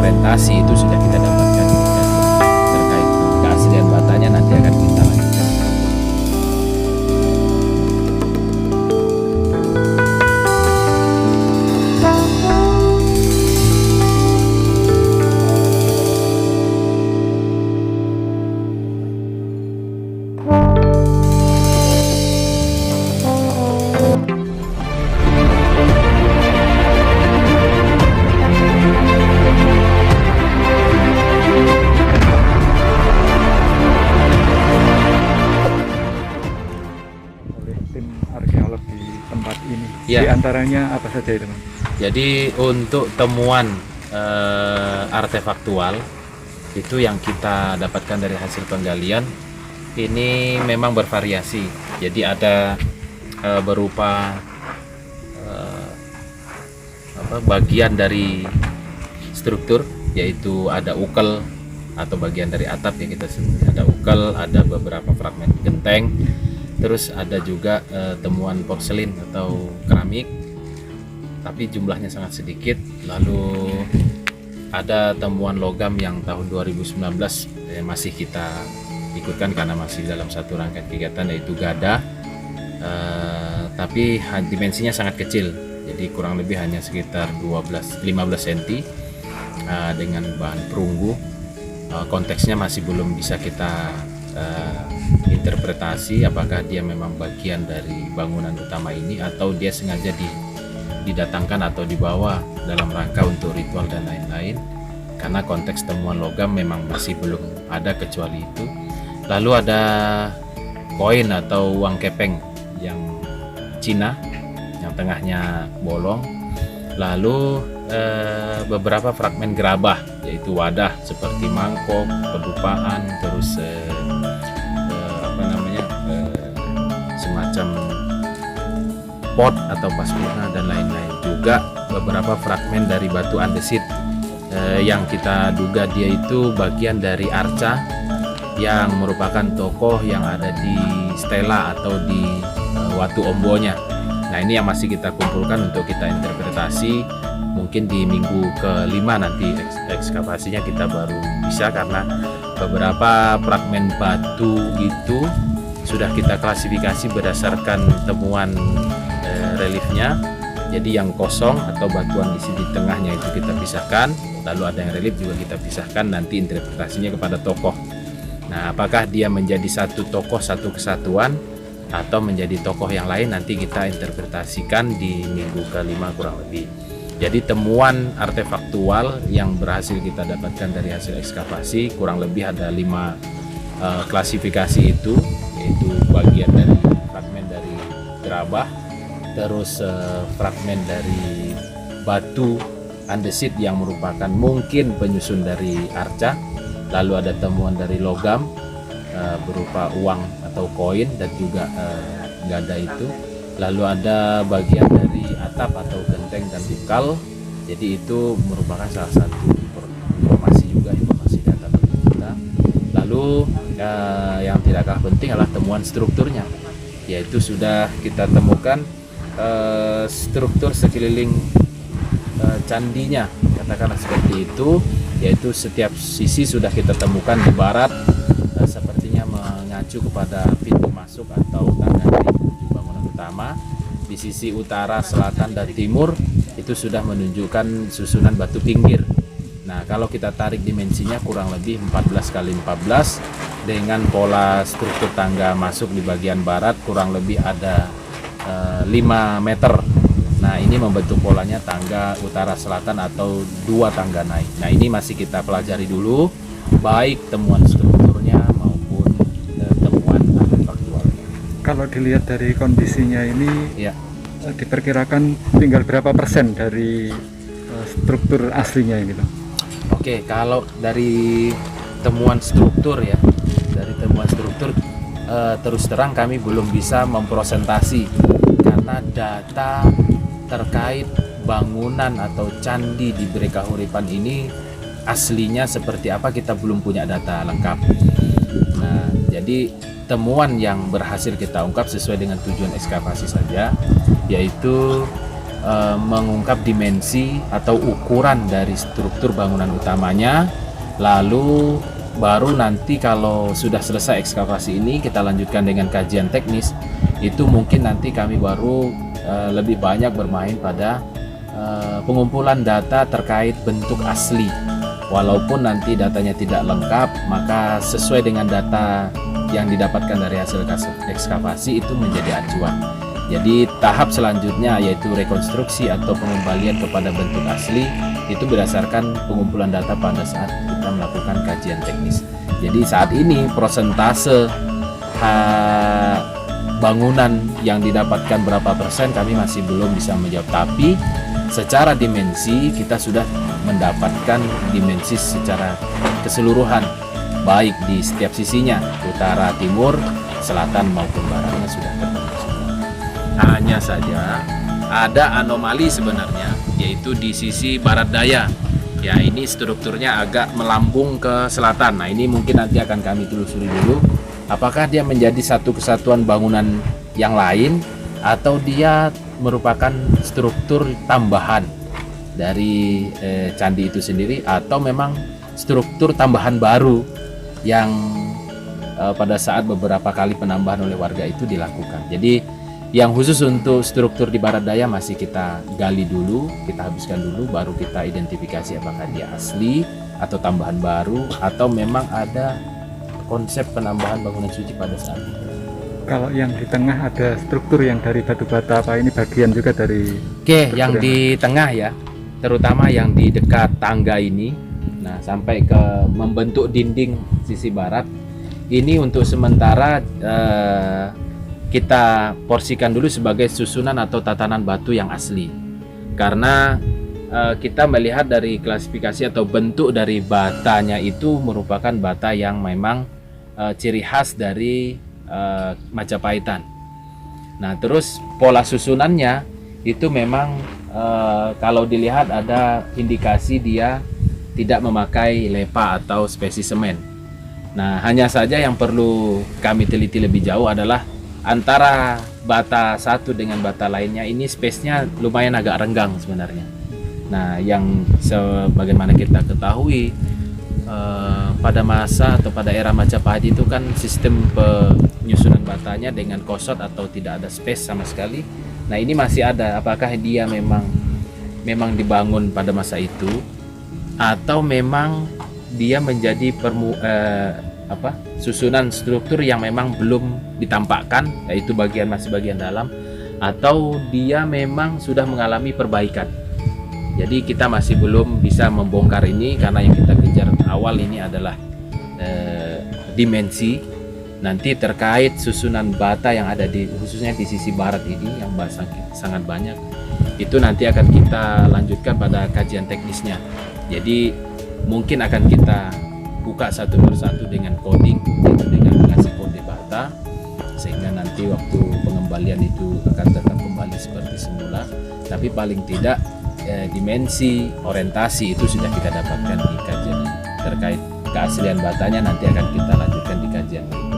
orientasi itu sudah kita dapatkan. Terkait keaslian batanya nanti akan kita lanjutkan. Di antaranya apa saja itu, Mas? Jadi untuk temuan artefaktual itu yang kita dapatkan dari hasil penggalian ini memang bervariasi. Jadi ada berupa bagian dari struktur, yaitu ada ukel atau bagian dari atap ya kita sebut. Ada ukel, ada beberapa fragmen genteng. Terus ada juga temuan porselin atau keramik, tapi jumlahnya sangat sedikit. Lalu ada temuan logam yang tahun 2019 masih kita ikutkan karena masih dalam satu rangkaian kegiatan, yaitu gada, tapi dimensinya sangat kecil, jadi kurang lebih hanya sekitar 15 cm dengan bahan perunggu. Konteksnya masih belum bisa kita interpretasi apakah dia memang bagian dari bangunan utama ini atau dia sengaja didatangkan atau dibawa dalam rangka untuk ritual dan lain-lain, karena konteks temuan logam memang masih belum ada kecuali itu. Lalu ada koin atau uang kepeng yang Cina yang tengahnya bolong. Lalu beberapa fragmen gerabah, yaitu wadah seperti mangkok, pedupaan, terus semacam pot atau pasmina dan lain-lain. Juga beberapa fragmen dari batu andesit yang kita duga dia itu bagian dari arca yang merupakan tokoh yang ada di stela atau di watu ombonya. Nah, ini yang masih kita kumpulkan untuk kita interpretasi. Mungkin di minggu ke-5 nanti ekskavasinya kita baru bisa, karena beberapa fragmen batu itu sudah kita klasifikasi berdasarkan temuan reliefnya. Jadi yang kosong atau batuan isi di tengahnya itu kita pisahkan, lalu ada yang relief juga kita pisahkan, nanti interpretasinya kepada tokoh. Nah, apakah dia menjadi satu tokoh, satu kesatuan, atau menjadi tokoh yang lain, nanti kita interpretasikan di minggu ke-5 kurang lebih. Jadi temuan artefaktual yang berhasil kita dapatkan dari hasil ekskavasi kurang lebih ada 5 klasifikasi itu, yaitu bagian dari fragmen dari gerabah, terus fragmen dari batu andesit yang merupakan mungkin penyusun dari arca. Lalu ada temuan dari logam berupa uang atau koin dan juga gada itu. Lalu ada bagian dari atap atau genteng dan ukal. Jadi itu merupakan salah satu informasi data bagi kita. Lalu yang tidak kalah penting adalah temuan strukturnya, yaitu sudah kita temukan struktur sekeliling candinya, katakanlah seperti itu, yaitu setiap sisi sudah kita temukan di barat, sepertinya mengacu kepada pintu masuk atau tangga menuju bangunan utama. Di sisi utara, selatan, dan timur itu sudah menunjukkan susunan batu pinggir. Nah, kalau kita tarik dimensinya kurang lebih 14 kali 14 dengan pola struktur tangga masuk di bagian barat kurang lebih ada 5 meter. Nah, ini membentuk polanya tangga utara selatan atau 2 tangga naik. Nah, ini masih kita pelajari dulu, baik temuan strukturnya maupun temuan artefaktualnya. Kalau dilihat dari kondisinya ini, ya, diperkirakan tinggal berapa persen dari struktur aslinya ini, Bang? Oke, kalau dari temuan struktur ya, terus terang kami belum bisa memprosentasi, karena data terkait bangunan atau candi di Bre Kahuripan ini aslinya seperti apa kita belum punya data lengkap. Nah, jadi temuan yang berhasil kita ungkap sesuai dengan tujuan ekskavasi saja, yaitu mengungkap dimensi atau ukuran dari struktur bangunan utamanya, lalu baru nanti kalau sudah selesai ekskavasi ini kita lanjutkan dengan kajian teknis. Itu mungkin nanti kami baru lebih banyak bermain pada pengumpulan data terkait bentuk asli. Walaupun nanti datanya tidak lengkap, maka sesuai dengan data yang didapatkan dari hasil ekskavasi itu menjadi acuan. Jadi tahap selanjutnya yaitu rekonstruksi atau pengembalian kepada bentuk asli itu berdasarkan pengumpulan data pada saat kita melakukan kajian teknis. Jadi saat ini prosentase bangunan yang didapatkan berapa persen kami masih belum bisa menjawab, tapi secara dimensi kita sudah mendapatkan dimensi secara keseluruhan, baik di setiap sisinya, utara, timur, selatan maupun baratnya sudah ketemu semua. Hanya saja ada anomali sebenarnya, yaitu di sisi barat daya. Ya, ini strukturnya agak melambung ke selatan. Nah, ini mungkin nanti akan kami telusuri dulu. Apakah dia menjadi satu kesatuan bangunan yang lain atau dia merupakan struktur tambahan dari candi itu sendiri, atau memang struktur tambahan baru yang pada saat beberapa kali penambahan oleh warga itu dilakukan. Jadi yang khusus untuk struktur di barat daya masih kita gali dulu, kita habiskan dulu, baru kita identifikasi apakah dia asli atau tambahan baru atau memang ada konsep penambahan bangunan suci pada saat itu. Kalau yang di tengah ada struktur yang dari batu bata, apa ini bagian juga dari? Oke, yang di tengah ya, terutama yang di dekat tangga ini, nah sampai ke membentuk dinding sisi barat, ini untuk sementara kita porsikan dulu sebagai susunan atau tatanan batu yang asli, karena kita melihat dari klasifikasi atau bentuk dari batanya itu merupakan bata yang memang ciri khas dari Majapahitan. Nah, terus pola susunannya itu memang kalau dilihat ada indikasi dia tidak memakai lepa atau spesies semen. Nah, hanya saja yang perlu kami teliti lebih jauh adalah antara bata satu dengan bata lainnya ini space-nya lumayan agak renggang sebenarnya. Nah, yang sebagaimana kita ketahui pada masa atau pada era Majapahit itu kan sistem penyusunan batanya dengan kosot atau tidak ada space sama sekali. Nah, ini masih ada. Apakah dia memang dibangun pada masa itu atau memang dia menjadi susunan struktur yang memang belum ditampakkan, yaitu masih bagian dalam, atau dia memang sudah mengalami perbaikan. Jadi kita masih belum bisa membongkar ini, karena yang kita kejar awal ini adalah dimensi nanti terkait susunan bata yang ada khususnya di sisi barat ini yang sangat banyak. Itu nanti akan kita lanjutkan pada kajian teknisnya. Jadi mungkin akan kita buka satu persatu dengan coding, dengan mengasih kode bata, sehingga nanti waktu pengembalian itu akan tetap kembali seperti semula. Tapi paling tidak dimensi orientasi itu sudah kita dapatkan di kajian ini. Terkait keaslian batanya nanti akan kita lanjutkan di kajian ini.